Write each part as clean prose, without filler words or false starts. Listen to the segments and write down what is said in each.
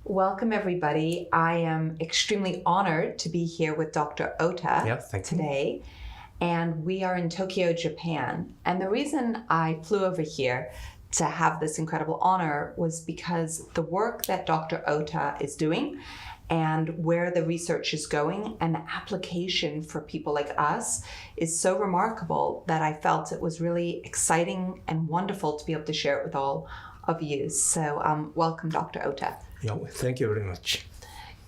Welcome, everybody. I am extremely honored to be here with Dr. Ota today. And we are in Tokyo, Japan. And the reason I flew over here to have this incredible honor was because the work that Dr. Ota is doing and where the research is going and the application for people like us is so remarkable that I felt it was really exciting and wonderful to be able to share it with all of you. So welcome, Dr. Ota. Yeah, thank you very much.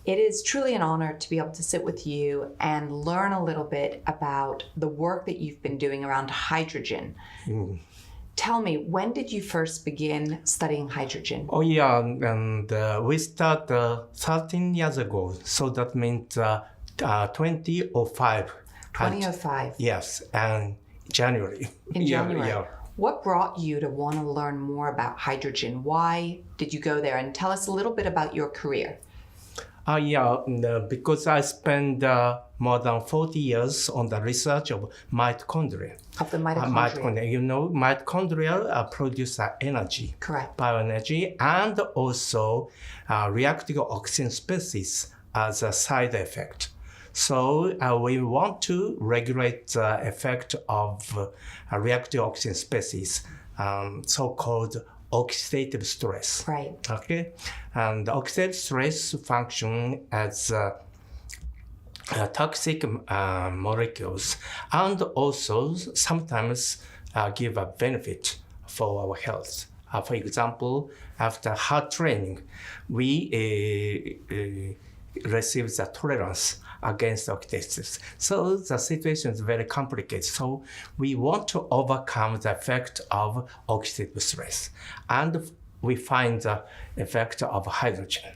It is truly an honor to be able to sit with you and learn a little bit about the work that you've been doing around hydrogen. Tell me, when did you first begin studying hydrogen? Oh yeah, and we started 13 years ago, so that means 2005. 2005? Yes, and January. In January. Yeah. What brought you to want to learn more about hydrogen? Why did you go there? And tell us a little bit about your career. Because I spent more than 40 years on the research of mitochondria. Of the mitochondria. Mitochondria produce energy. Correct. Bioenergy, and also reactive oxygen species as a side effect. So we want to regulate the effect of reactive oxygen species, so-called oxidative stress. Right. Okay, and oxidative stress function as toxic molecules, and also sometimes give a benefit for our health. For example, after hard training, we receive the tolerance against oxidative. So the situation is very complicated. So we want to overcome the effect of oxidative stress. And we find the effect of hydrogen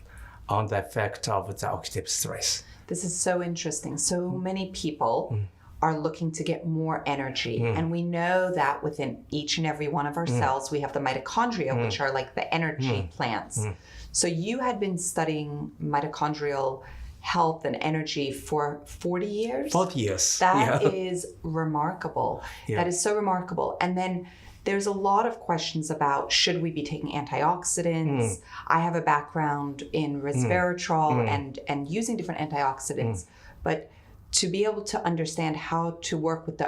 on the effect of the oxidative stress. This is so interesting. So many people are looking to get more energy. And we know that within each and every one of our cells, we have the mitochondria, which are like the energy plants. So you had been studying mitochondrial health and energy for 40 years? 40 years. That is remarkable. Yeah. That is so remarkable. And then there's a lot of questions about, should we be taking antioxidants? I have a background in resveratrol and using different antioxidants. But to be able to understand how to work with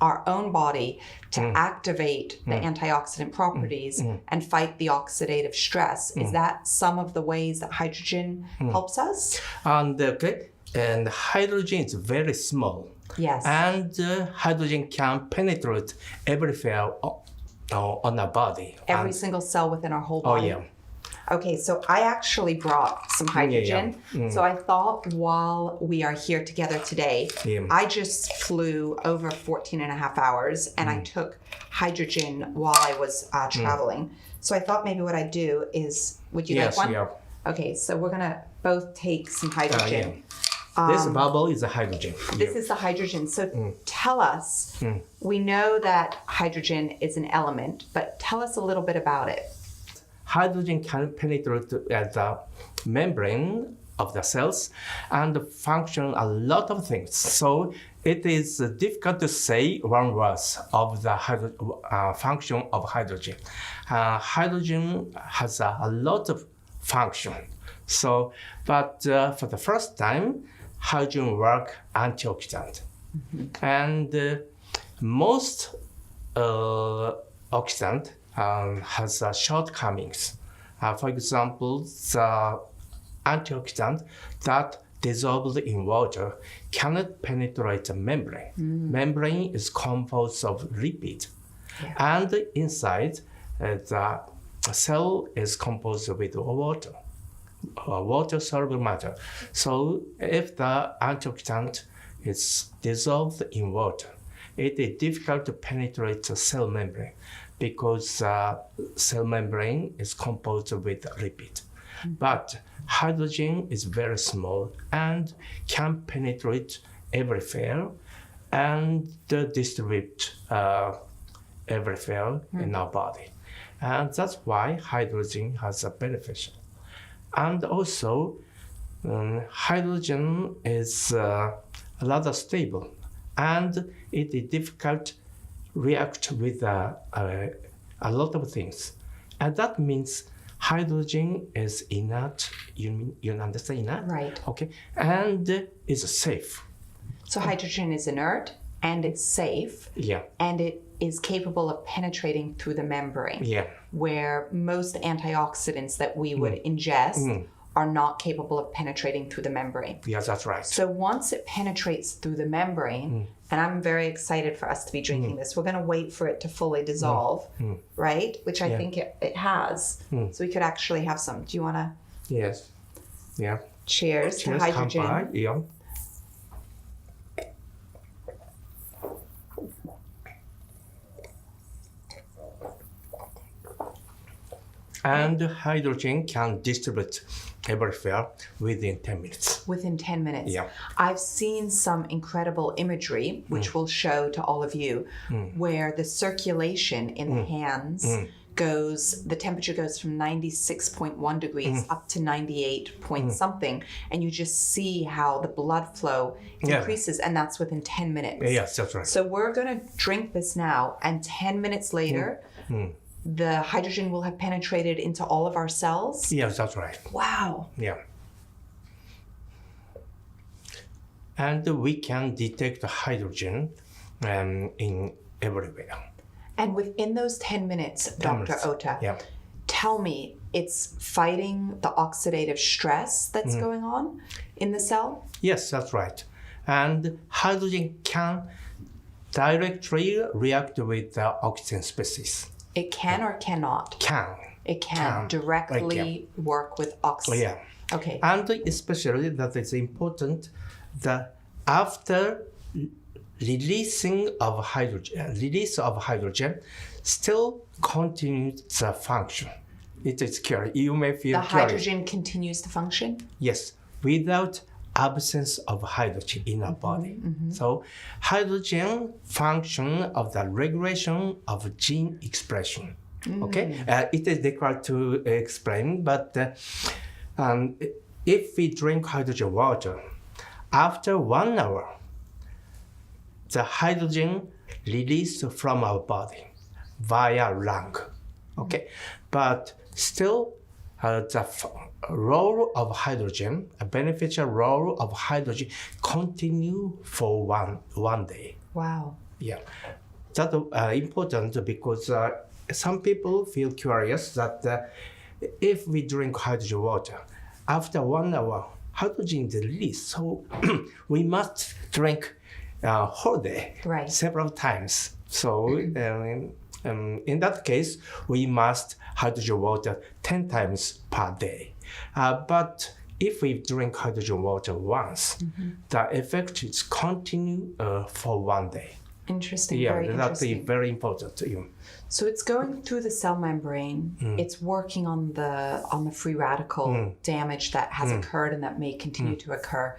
our own body to activate the antioxidant properties and fight the oxidative stress, is that some of the ways that hydrogen helps us? And hydrogen is very small. Yes. And hydrogen can penetrate every cell on our body. Every single cell within our whole body? Oh, yeah. Okay, so I actually brought some hydrogen. So I thought while we are here together today, I just flew over 14 and a half hours and I took hydrogen while I was traveling. So I thought maybe what I'd do is, would you like one? Yeah. Okay, so we're gonna both take some hydrogen. This bubble is a hydrogen. This is the hydrogen. So tell us, we know that hydrogen is an element, but tell us a little bit about it. Hydrogen can penetrate the membrane of the cells and function a lot of things. So it is difficult to say one word of the function of hydrogen. Hydrogen has a lot of function. So, but for the first time, hydrogen work antioxidant. And most oxidant has shortcomings. For example, the antioxidant that dissolved in water cannot penetrate the membrane. Membrane is composed of lipid. And inside, the cell is composed with water, water-soluble matter. So if the antioxidant is dissolved in water, it is difficult to penetrate the cell membrane, because cell membrane is composed with lipid. But hydrogen is very small and can penetrate everywhere and distribute everywhere in our body. And that's why hydrogen has a beneficial. And also, hydrogen is rather stable, and it is difficult react with a lot of things. And that means hydrogen is inert. You understand inert? Right. Okay. And is safe. So hydrogen is inert and it's safe. Yeah. And it is capable of penetrating through the membrane. Yeah. Where most antioxidants that we would ingest are not capable of penetrating through the membrane. Yeah, that's right. So once it penetrates through the membrane, and I'm very excited for us to be drinking this, we're going to wait for it to fully dissolve, right? Which I think it has. So we could actually have some. Do you want to? Yes. Yeah. Cheers to hydrogen. Kanpai. Yeah. And hydrogen can distribute everywhere within 10 minutes. Within 10 minutes. Yeah. I've seen some incredible imagery, which we'll show to all of you, where the circulation in the hands goes, the temperature goes from 96.1 degrees up to 98 point something, and you just see how the blood flow increases, and that's within 10 minutes. Yes, that's right. So we're going to drink this now, and 10 minutes later, the hydrogen will have penetrated into all of our cells? Yes, that's right. Wow. Yeah. And we can detect hydrogen in everywhere. And within those 10 minutes, Dr. Ota, tell me, it's fighting the oxidative stress that's going on in the cell? Yes, that's right. And hydrogen can directly react with the oxygen species. It can or cannot? Can. It can directly work with oxygen. Yeah. Okay. And especially that is important that after release of hydrogen still continues the function. It is curious. You may feel the curious. Hydrogen continues to function? Yes, without absence of hydrogen in our body. So hydrogen function of the regulation of gene expression. Okay, it is difficult to explain, but if we drink hydrogen water, after 1 hour, the hydrogen released from our body via lung. Okay, but still the role of hydrogen, a beneficial role of hydrogen, continue for one day. Wow. Yeah, that's important because some people feel curious that if we drink hydrogen water, after 1 hour, hydrogen is released. So we must drink whole day, several times. So in that case, we must hydrogen water 10 times per day. But if we drink hydrogen water once, the effect is continue for 1 day. Interesting. Yeah, very that's interesting. very important. So it's going through the cell membrane. It's working on the free radical damage that has occurred and that may continue to occur.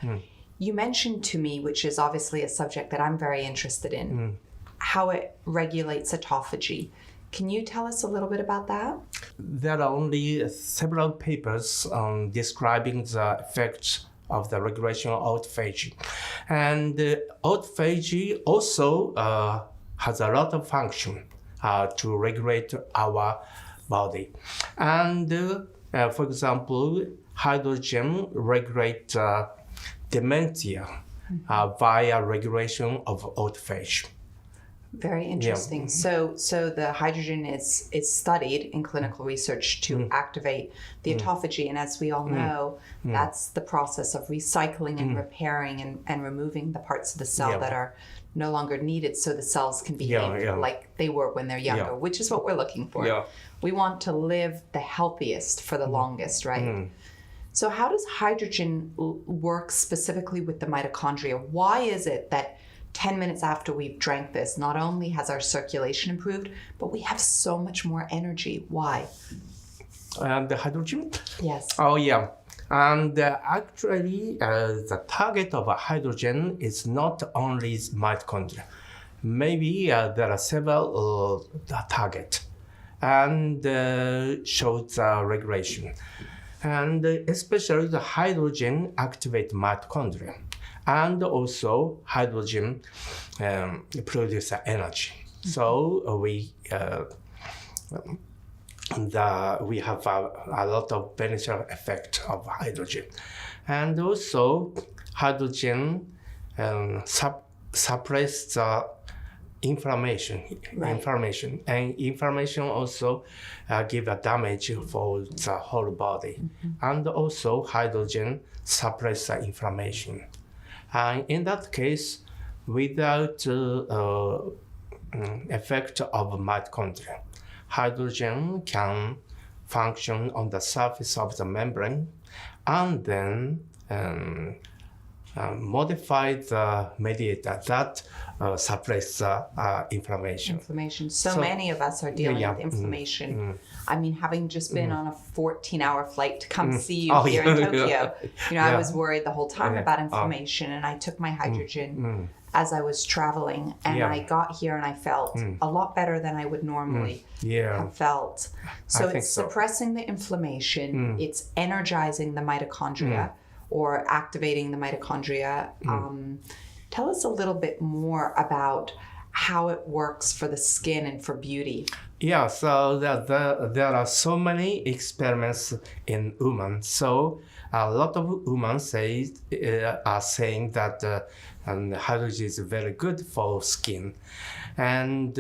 You mentioned to me, which is obviously a subject that I'm very interested in, how it regulates autophagy. Can you tell us a little bit about that? There are only several papers describing the effects of the regulation of autophagy. And autophagy also has a lot of function to regulate our body. And for example, hydrogen regulates dementia via regulation of autophagy. Very interesting. So the hydrogen is studied in clinical research to activate the autophagy, and as we all know, that's the process of recycling and repairing and removing the parts of the cell that are no longer needed, so the cells can behave like they were when they're younger, which is what we're looking for. We want to live the healthiest for the longest, right? So how does hydrogen work specifically with the mitochondria? Why is it that 10 minutes after we've drank this, not only has our circulation improved, but we have so much more energy? Why? And the hydrogen? Yes. Oh, yeah. And actually, the target of hydrogen is not only mitochondria. Maybe there are several targets and shows regulation. And especially the hydrogen activates mitochondria. And also hydrogen produces energy. So we have a lot of beneficial effect of hydrogen. And also, hydrogen suppress the inflammation, and inflammation also give a damage for the whole body. And also, hydrogen suppress the inflammation. And in that case, without effect of mitochondria, hydrogen can function on the surface of the membrane and then modify the mediator that suppress the inflammation. So many of us are dealing with inflammation. I mean, having just been on a 14-hour flight to come see you here in Tokyo, I was worried the whole time about inflammation, and I took my hydrogen as I was traveling, and I got here and I felt a lot better than I would normally have felt. So it's suppressing the inflammation, it's energizing the mitochondria, or activating the mitochondria. Tell us a little bit more about how it works for the skin and for beauty. Yeah, so there are so many experiments in women. So a lot of women are saying that hydrogen is very good for skin. And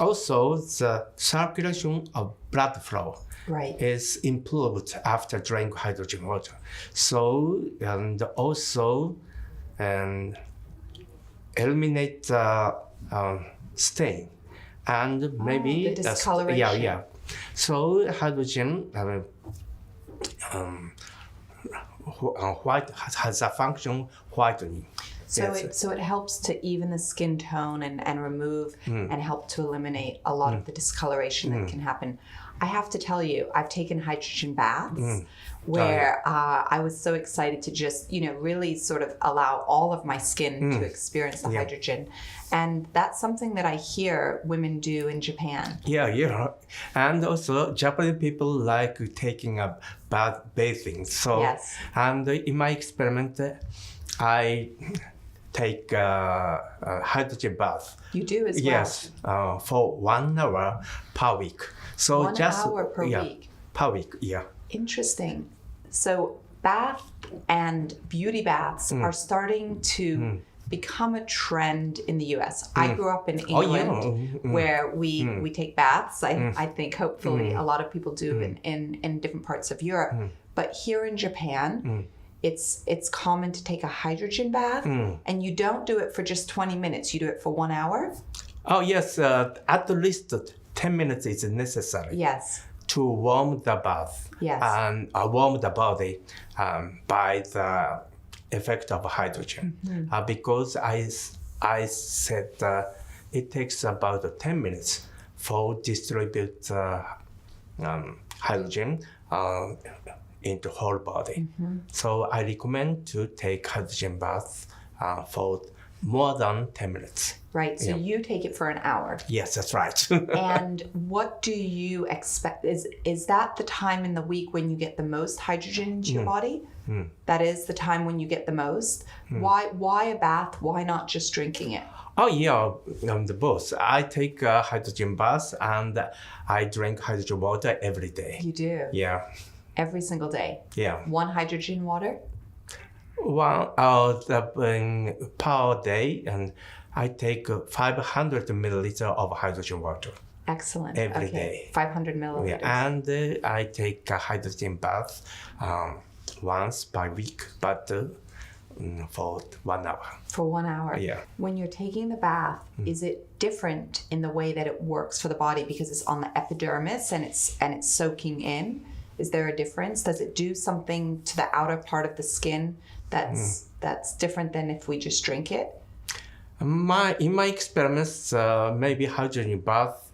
also the circulation of blood flow is improved after drink hydrogen water. So, and also eliminate the stain and maybe the discoloration. So hydrogen white has a function whitening. So it helps to even the skin tone and remove and help to eliminate a lot of the discoloration that can happen. I have to tell you, I've taken hydrogen baths where I was so excited to just, really sort of allow all of my skin to experience the hydrogen. And that's something that I hear women do in Japan. Yeah. And also Japanese people like taking a bathing. So, and in my experiment, I take a hydrogen bath. You do as well? Yes, for 1 hour per week. So 1 hour per week? Per week, yeah. Interesting. So bath and beauty baths are starting to become a trend in the US. I grew up in England where we take baths. I think hopefully a lot of people do in different parts of Europe. But here in Japan, it's common to take a hydrogen bath, and you don't do it for just 20 minutes. You do it for 1 hour. Oh, yes. At least 10 minutes is necessary. Yes. To warm the bath. Yes. And warm the body by the effect of hydrogen. Because I said it takes about 10 minutes for distribute hydrogen into whole body. So I recommend to take hydrogen bath for more than 10 minutes. Right, so you take it for an hour. Yes, that's right. And what do you expect? Is that the time in the week when you get the most hydrogen into your body? That is the time when you get the most? Why a bath? Why not just drinking it? Oh, yeah, both. I take a hydrogen bath and I drink hydrogen water every day. You do? Yeah. Every single day? Yeah. 1 hydrogen water? Per day, and I take 500 milliliters of hydrogen water. Excellent. Every day. 500 milliliters. Yeah, and I take a hydrogen bath once per week, but for 1 hour. For 1 hour? Yeah. When you're taking the bath, is it different in the way that it works for the body because it's on the epidermis and it's soaking in? Is there a difference? Does it do something to the outer part of the skin that's different than if we just drink it? In my experiments, maybe hydrogen bath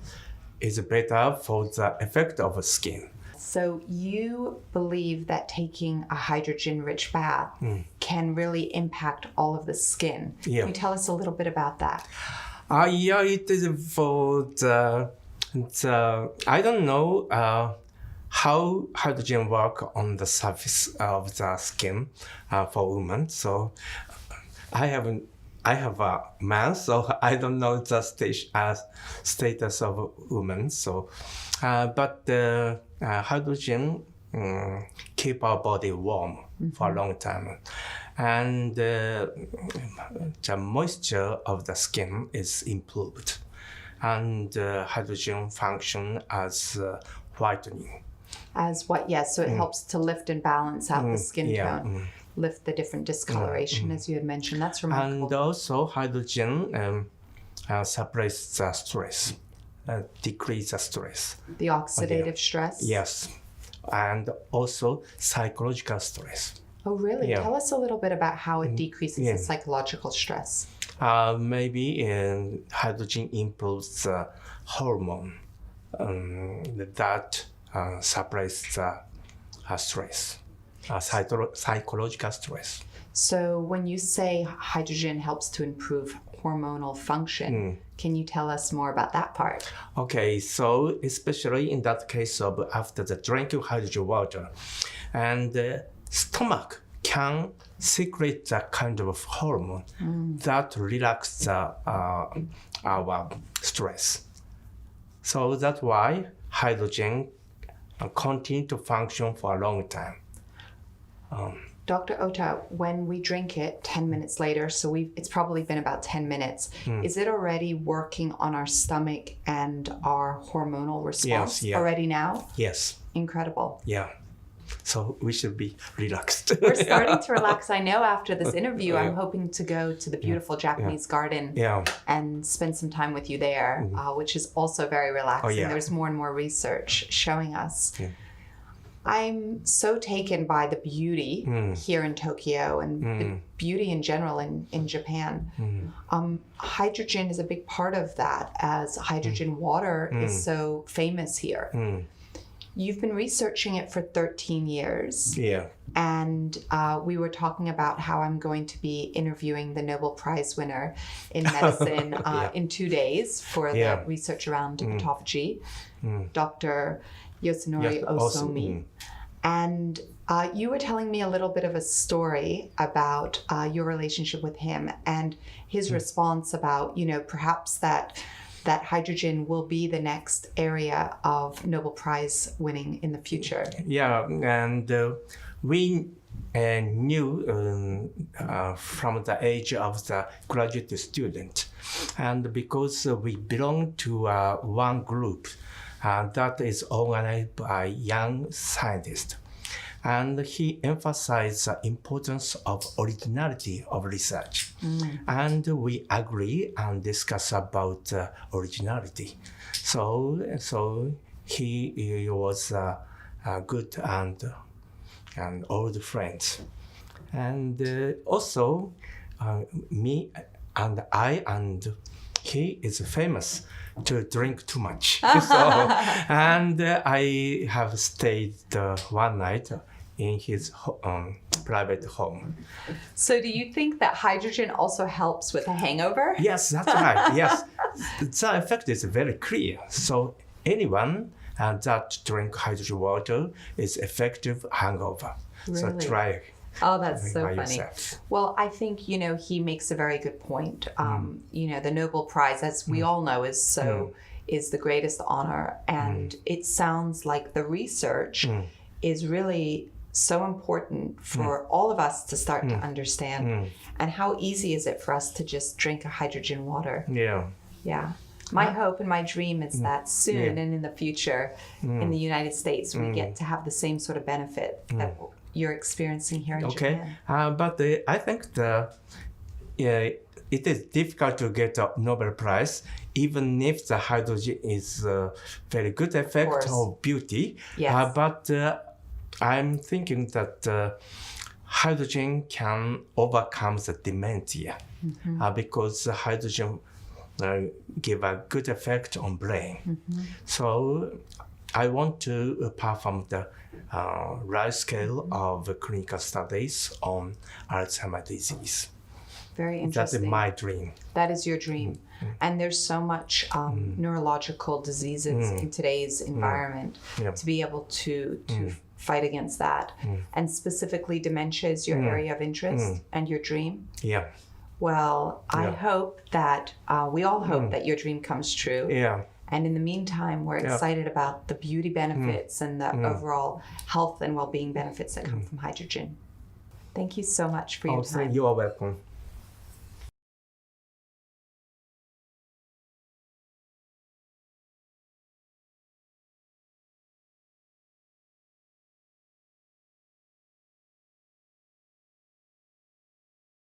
is better for the effect of skin. So you believe that taking a hydrogen-rich bath can really impact all of the skin. Yeah. Can you tell us a little bit about that? Yeah, it is for the I don't know how hydrogen work on the surface of the skin for women. So I have a man, so I don't know the status of women. So But the hydrogen keep our body warm for a long time. And the moisture of the skin is improved. And hydrogen function as whitening. As what? Yes, so it helps to lift and balance out the skin tone, lift the different discoloration, as you had mentioned. That's remarkable. And also hydrogen suppresses the stress, decrease the stress. The oxidative stress? Yes, and also psychological stress. Oh, really? Yeah. Tell us a little bit about how it decreases the psychological stress. Maybe hydrogen improves the hormone that suppresses stress, psychological stress. So when you say hydrogen helps to improve hormonal function, can you tell us more about that part? Okay, so especially in that case of after the drinking hydrogen water, and the stomach can secrete that kind of hormone that relaxes our stress. So that's why hydrogen continue to function for a long time. Dr. Ota, when we drink it 10 minutes later, so it's probably been about 10 minutes, is it already working on our stomach and our hormonal response already now? Yes. Incredible. Yeah. So we should be relaxed. We're starting to relax. I know after this interview, I'm hoping to go to the beautiful Japanese garden and spend some time with you there, which is also very relaxing. There's more and more research showing us. I'm so taken by the beauty here in Tokyo and the beauty in general in Japan. Hydrogen is a big part of that, as hydrogen water is so famous here. You've been researching it for 13 years. Yeah. And we were talking about how I'm going to be interviewing the Nobel Prize winner in medicine in 2 days for the research around autophagy, Dr. Yosunori Osomi. And you were telling me a little bit of a story about your relationship with him and his response about, perhaps that hydrogen will be the next area of Nobel Prize winning in the future. Yeah, and we knew from the age of the graduate student, and because we belong to one group that is organized by young scientists. And he emphasized the importance of originality of research. And we agree and discuss about originality. So he was a good and old friend. And also me and I and he is famous to drink too much. And I have stayed one night in his private home. So do you think that hydrogen also helps with a hangover? Yes, that's right. Yes. The effect is very clear. So anyone that drink hydrogen water is effective hangover. Really? So try. Oh, that's so funny. Yourself. Well, I think, he makes a very good point. The Nobel Prize, as we all know, is the greatest honor. And it sounds like the research is really so important for all of us to start to understand. And how easy is it for us to just drink a hydrogen water? Yeah. My hope and my dream is that soon and in the future in the United States, we get to have the same sort of benefit that you're experiencing here in Japan. But I think it is difficult to get a Nobel Prize, even if the hydrogen is a very good effect of beauty. Yes. But I'm thinking that hydrogen can overcome the dementia because hydrogen give a good effect on brain. So I want to perform the large scale of clinical studies on Alzheimer's disease. Very interesting. That's my dream. That is your dream. And there's so much neurological diseases in today's environment to be able to fight against that. And specifically dementia is your area of interest and your dream. Yeah. Well, I hope that we all hope that your dream comes true. Yeah. And in the meantime, we're excited about the beauty benefits and the overall health and well-being benefits that come from hydrogen. Thank you so much for your time. You are welcome.